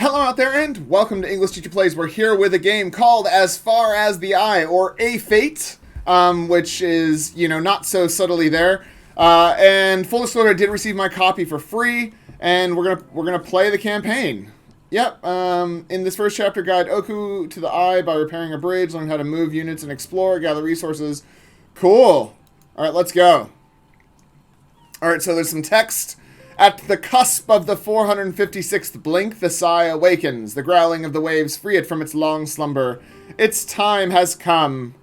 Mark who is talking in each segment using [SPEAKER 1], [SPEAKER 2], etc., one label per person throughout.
[SPEAKER 1] Hello out there, and welcome to English Teacher Plays. We're here with a game called As Far As the Eye, or A Fate, which is, not so subtly there. And full disclosure, I did receive my copy for free, and we're gonna play the campaign. Yep. In this first chapter, guide Oku to the Eye by repairing a bridge, learn how to move units and explore, gather resources. Cool. All right, let's go. All right, so there's some text. At the cusp of the 456th blink, the sigh awakens, the growling of the waves free it from its long slumber. Its time has come.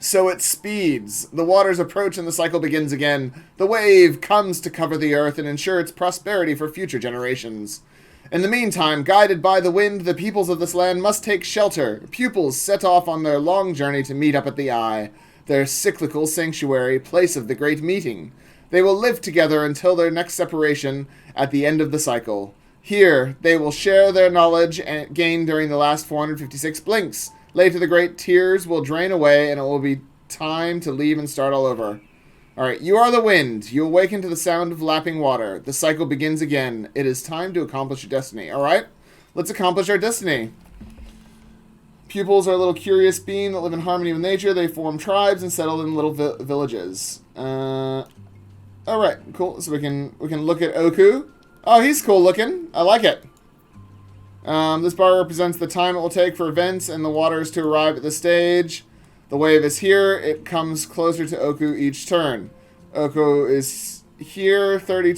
[SPEAKER 1] So it speeds. The waters approach and the cycle begins again. The wave comes to cover the earth and ensure its prosperity for future generations. In the meantime, guided by the wind, the peoples of this land must take shelter. Pupils set off on their long journey to meet up at the Eye, their cyclical sanctuary, place of the great meeting. They will live together until their next separation at the end of the cycle. Here, they will share their knowledge gained during the last 456 blinks. Later, the great tears will drain away, and it will be time to leave and start all over. All right, you are the wind. You awaken to the sound of lapping water. The cycle begins again. It is time to accomplish your destiny. All right, let's accomplish our destiny. Pupils are a little curious being that live in harmony with nature. They form tribes and settle in little villages. All right, cool. So we can look at Oku. Oh, he's cool looking. I like it. This bar represents the time it will take for events and the waters to arrive at the stage. The wave is here. It comes closer to Oku each turn. Oku is here. In 30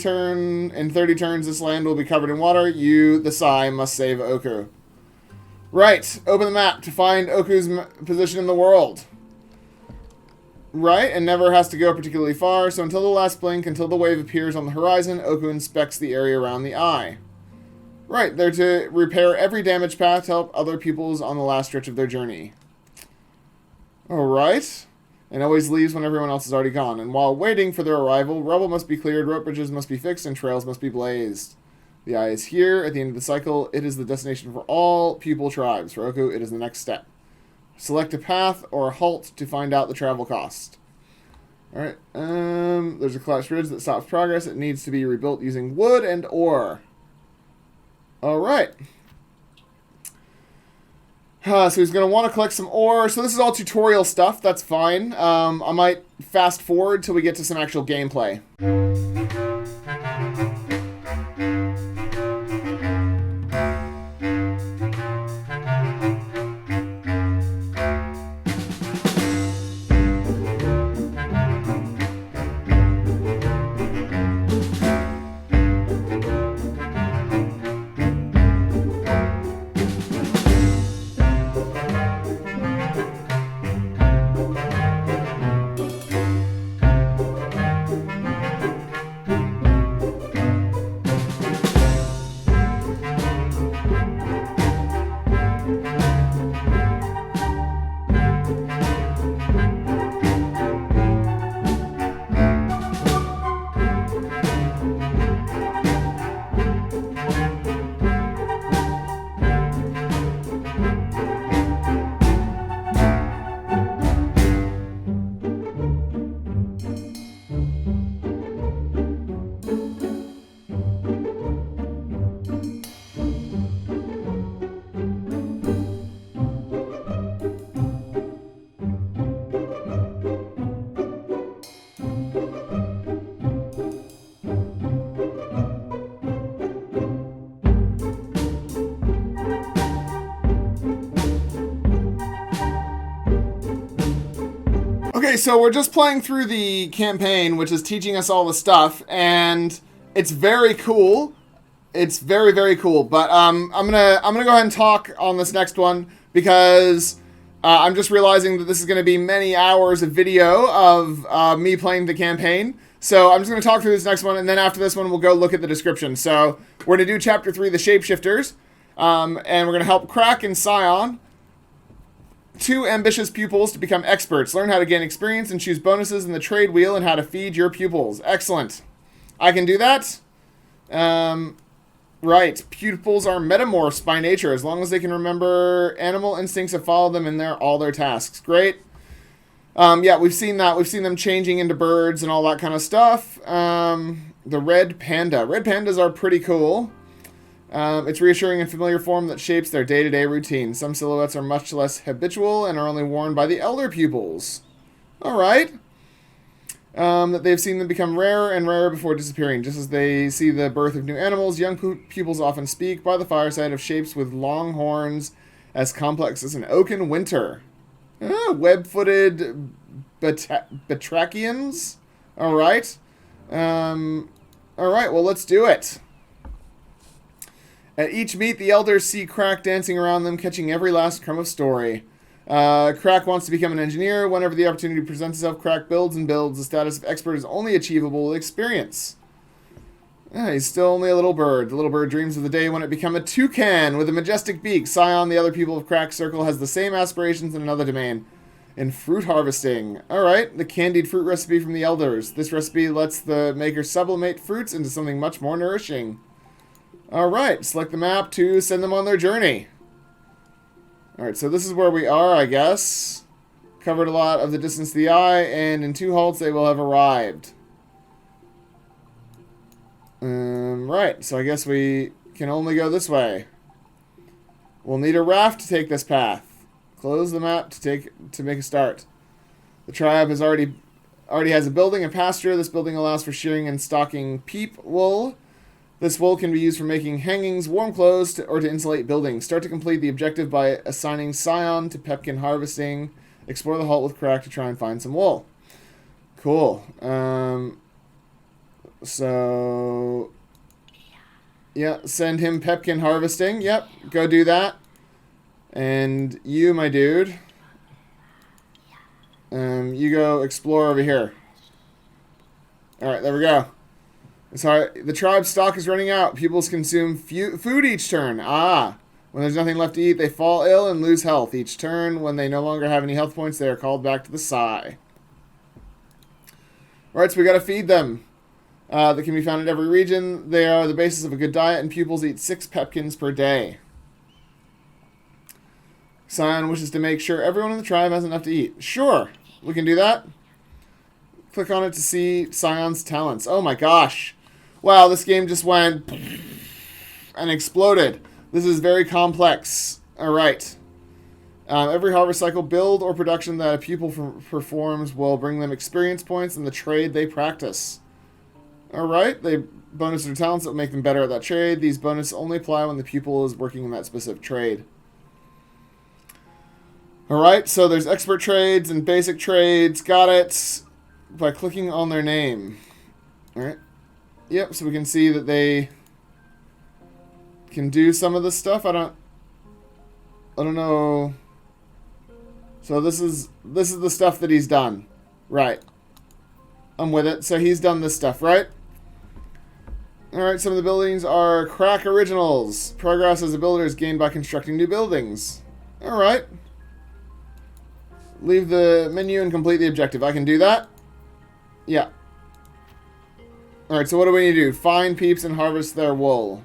[SPEAKER 1] turns, this land will be covered in water. You, the Sai, must save Oku. Right. Open the map to find Oku's position in the world. Right, and never has to go particularly far, so until the last blink, until the wave appears on the horizon, Oku inspects the area around the Eye. Right, they're to repair every damaged path to help other pupils on the last stretch of their journey. Alright, and always leaves when everyone else is already gone. And while waiting for their arrival, rubble must be cleared, rope bridges must be fixed, and trails must be blazed. The Eye is here at the end of the cycle. It is the destination for all pupil tribes. For Oku, it is the next step. Select a path or a halt to find out the travel cost. Alright, there's a collapsed bridge that stops progress. It needs to be rebuilt using wood and ore. Alright. So he's going to want to collect some ore. So this is all tutorial stuff. That's fine. I might fast forward till we get to some actual gameplay. Okay, so we're just playing through the campaign, which is teaching us all the stuff, and it's very cool. It's very, very cool. But I'm gonna go ahead and talk on this next one because I'm just realizing that this is gonna be many hours of video of me playing the campaign. So I'm just gonna talk through this next one, and then after this one, we'll go look at the description. So we're gonna do Chapter 3, the Shapeshifters, and we're gonna help Crack and Scion, two ambitious pupils, to become experts. Learn how to gain experience and choose bonuses in the trade wheel and how to feed your pupils. Excellent. I can do that. Right. Pupils are metamorphs by nature as long as they can remember animal instincts and follow them in all their tasks. Great. Yeah, we've seen that. We've seen them changing into birds and all that kind of stuff. The red panda. Red pandas are pretty cool. It's reassuring and familiar form that shapes their day-to-day routine. Some silhouettes are much less habitual and are only worn by the elder pupils. All right. That they've seen them become rarer and rarer before disappearing. Just as they see the birth of new animals, young pupils often speak by the fireside of shapes with long horns as complex as an oak in winter. Web-footed batrachians? All right. All right, well, let's do it. At each meet, the elders see Crack dancing around them, catching every last crumb of story. Crack wants to become an engineer. Whenever the opportunity presents itself, Crack builds and builds. The status of expert is only achievable with experience. He's still only a little bird. The little bird dreams of the day when it becomes a toucan with a majestic beak. Scion, the other people of Crack's circle, has the same aspirations in another domain. In fruit harvesting. Alright, the candied fruit recipe from the elders. This recipe lets the maker sublimate fruits into something much more nourishing. Alright, select the map to send them on their journey. Alright, so this is where we are, I guess. Covered a lot of the distance to the eye, and in 2 halts they will have arrived. Right, so I guess we can only go this way. We'll need a raft to take this path. Close the map to make a start. The tribe already has a building, a pasture. This building allows for shearing and stocking peep wool. This wool can be used for making hangings, warm clothes, or to insulate buildings. Start to complete the objective by assigning Scion to Pepkin harvesting. Explore the halt with Crack to try and find some wool. Cool. So yeah, send him Pepkin harvesting. Yep, go do that. And you, my dude, you go explore over here. Alright, there we go. Sorry, the tribe's stock is running out. Pupils consume food each turn. When there's nothing left to eat, they fall ill and lose health. Each turn, when they no longer have any health points, they are called back to the Sai. Alright, so we gotta feed them. That can be found in every region. They are the basis of a good diet, and pupils eat 6 pepkins per day. Scion wishes to make sure everyone in the tribe has enough to eat. Sure, we can do that. Click on it to see Scion's talents. Oh my gosh. Wow, this game just went and exploded. This is very complex. Alright. Every harvest cycle, build or production that a pupil performs will bring them experience points in the trade they practice. Alright, they bonus their talents that will make them better at that trade. These bonuses only apply when the pupil is working in that specific trade. Alright, so there's expert trades and basic trades. Got it. By clicking on their name. Alright. Yep, so we can see that they can do some of this stuff. I don't know. So this is the stuff that he's done. Right. I'm with it. So he's done this stuff, right? Alright, some of the buildings are Crack Originals. Progress as a builder is gained by constructing new buildings. Alright. Leave the menu and complete the objective. I can do that? Yeah. Alright, so what do we need to do? Find peeps and harvest their wool.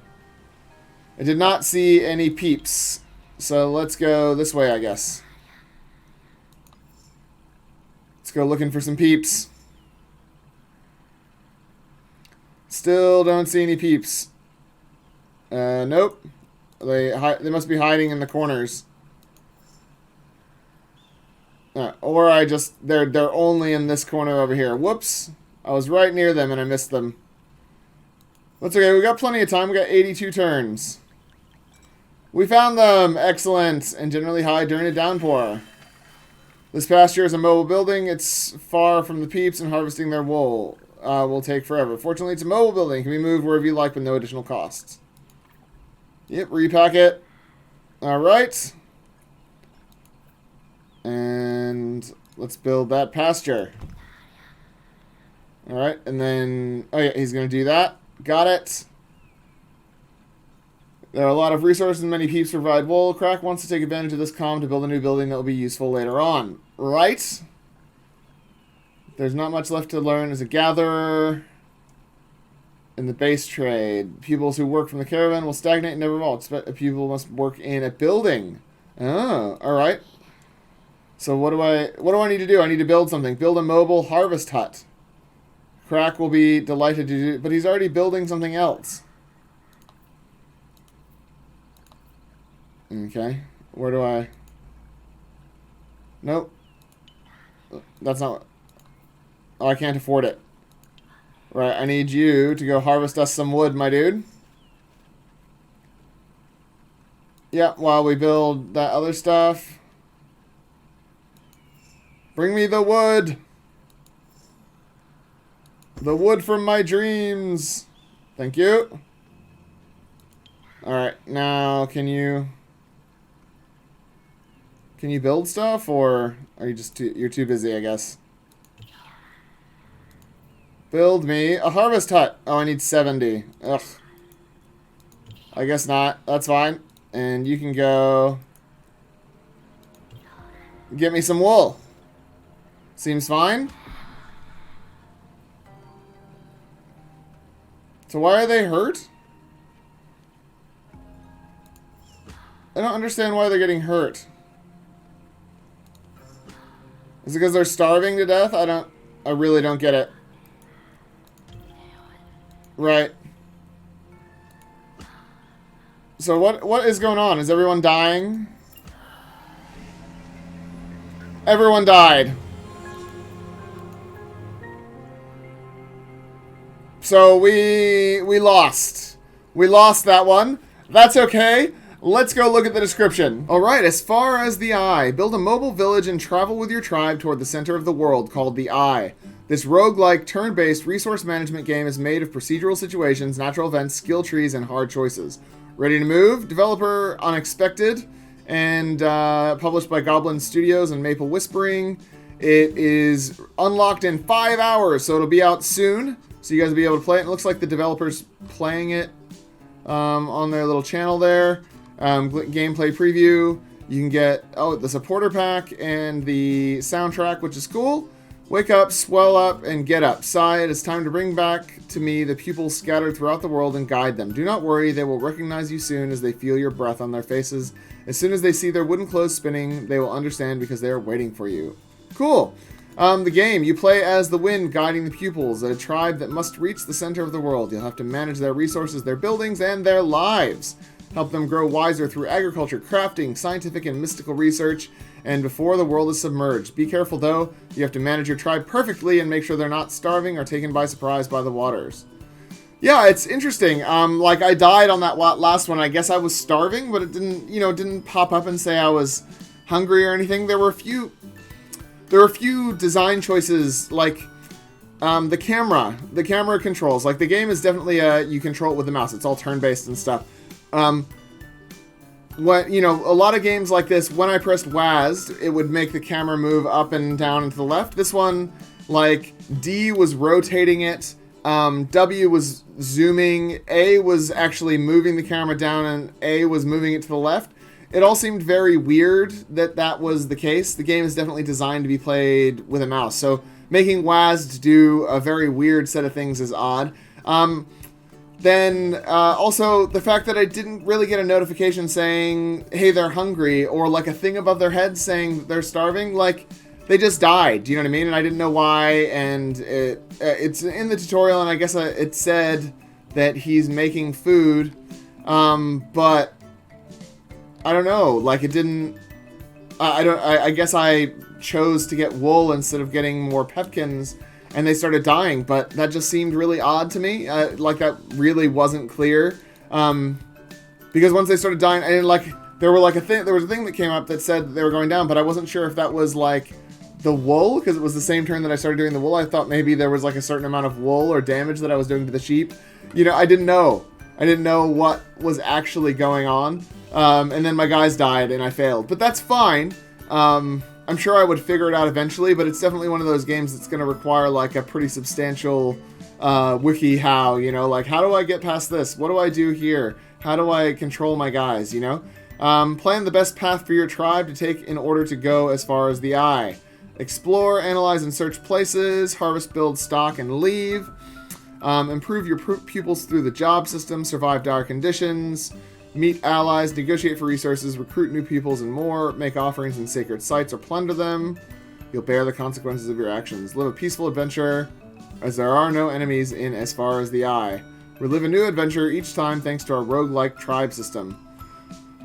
[SPEAKER 1] I did not see any peeps. So let's go this way, I guess. Let's go looking for some peeps. Still don't see any peeps. Nope. They must be hiding in the corners. Or they're only in this corner over here. Whoops. I was right near them and I missed them. That's okay, we got plenty of time. We got 82 turns. We found them! Excellent! And generally hide during a downpour. This pasture is a mobile building. It's far from the peeps and harvesting their wool will take forever. Fortunately, it's a mobile building. It can be moved wherever you like with no additional costs. Yep, repack it. Alright. And let's build that pasture. Alright, and then... Oh yeah, he's going to do that. Got it. There are a lot of resources and many peeps provide wool. Crack wants to take advantage of this calm to build a new building that will be useful later on. Right? There's not much left to learn as a gatherer. In the base trade, pupils who work from the caravan will stagnate and never evolve. A pupil must work in a building. Oh, alright. So what do I need to do? I need to build something. Build a mobile harvest hut. Crack will be delighted to do it, but he's already building something else. Okay. Where do I... Nope. That's not... Oh, I can't afford it. Right, I need you to go harvest us some wood, my dude. Yeah, while we build that other stuff. Bring me the wood. The wood from my dreams. Thank you. Alright, now can you build stuff, or are you just you're too busy, I guess? Build me a harvest hut. Oh, I need 70. Ugh. I guess not. That's fine. And you can go get me some wool. Seems fine. So why are they hurt? I don't understand why they're getting hurt. Is it because they're starving to death? I really don't get it. Right. So what is going on? Is everyone dying? Everyone died. So we lost. We lost that one. That's okay. Let's go look at the description. Alright, as far as the Eye. Build a mobile village and travel with your tribe toward the center of the world called the Eye. This roguelike, turn-based resource management game is made of procedural situations, natural events, skill trees, and hard choices. Ready to move? Developer Unexpected, and published by Goblin Studios and Maple Whispering. It is unlocked in 5 hours, so it'll be out soon. So you guys will be able to play it. It looks like the developer's playing it on their little channel there. Gameplay preview. You can get, the supporter pack and the soundtrack, which is cool. Wake up, swell up, and get up. Sigh, it is time to bring back to me the pupils scattered throughout the world and guide them. Do not worry, they will recognize you soon as they feel your breath on their faces. As soon as they see their wooden clothes spinning, they will understand because they are waiting for you. Cool. The game, you play as the wind guiding the pupils, a tribe that must reach the center of the world. You'll have to manage their resources, their buildings, and their lives. Help them grow wiser through agriculture, crafting, scientific and mystical research, and before the world is submerged. Be careful, though. You have to manage your tribe perfectly and make sure they're not starving or taken by surprise by the waters. Yeah, it's interesting. Like, I died on that last one. I guess I was starving, but it didn't pop up and say I was hungry or anything. There were a few design choices, like the camera controls. Like, the game is definitely you control it with the mouse. It's all turn-based and stuff. A lot of games like this, when I pressed WASD, it would make the camera move up and down and to the left. This one, like, D was rotating it, W was zooming, A was actually moving the camera down, and A was moving it to the left. It all seemed very weird that was the case. The game is definitely designed to be played with a mouse, so making WASD do a very weird set of things is odd. Then, also, the fact that I didn't really get a notification saying, hey, they're hungry, or, like, a thing above their head saying they're starving, like, they just died, you know what I mean? And I didn't know why, and it's in the tutorial, and I guess it said that he's making food, but I don't know, like, it didn't, I guess I chose to get wool instead of getting more pepkins, and they started dying, but that just seemed really odd to me. Like, that really wasn't clear. Because once they started dying, and there was a thing that came up that said they were going down, but I wasn't sure if that was, like, the wool, because it was the same turn that I started doing the wool. I thought maybe there was, like, a certain amount of wool or damage that I was doing to the sheep. I didn't know. I didn't know what was actually going on. And then my guys died, and I failed. But that's fine. I'm sure I would figure it out eventually, but it's definitely one of those games that's going to require, like, a pretty substantial wiki how, like, how do I get past this? What do I do here? How do I control my guys, Plan the best path for your tribe to take in order to go as far as the Eye. Explore, analyze, and search places. Harvest, build, stock, and leave. Improve your pupils through the job system. Survive dire conditions. Meet allies, negotiate for resources, recruit new peoples, and more. Make offerings in sacred sites or plunder them. You'll bear the consequences of your actions. Live a peaceful adventure, as there are no enemies in as far as the Eye. Relive a new adventure each time thanks to our roguelike tribe system.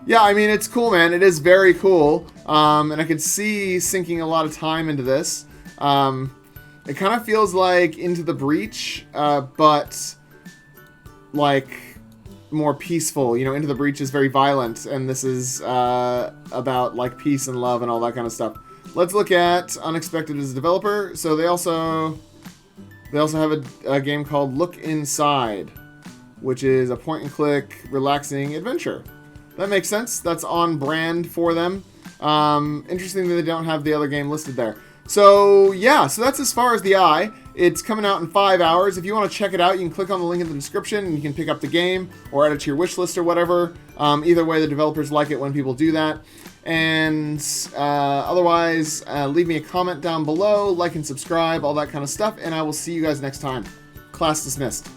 [SPEAKER 1] Yeah, I mean, it's cool, man. It is very cool. And I could see sinking a lot of time into this. It kind of feels like Into the Breach, but like more peaceful. You know, Into the Breach is very violent, and this is about like peace and love and all that kind of stuff. Let's look at Unexpected as a developer. So they also have a game called Look Inside, which is a point-and-click, relaxing adventure. That makes sense. That's on brand for them. Interesting that they don't have the other game listed there. So, yeah, so that's As Far as the Eye. It's coming out in 5 hours. If you want to check it out, you can click on the link in the description, and you can pick up the game or add it to your wish list or whatever. Either way, the developers like it when people do that. And otherwise, leave me a comment down below, like and subscribe, all that kind of stuff, and I will see you guys next time. Class dismissed.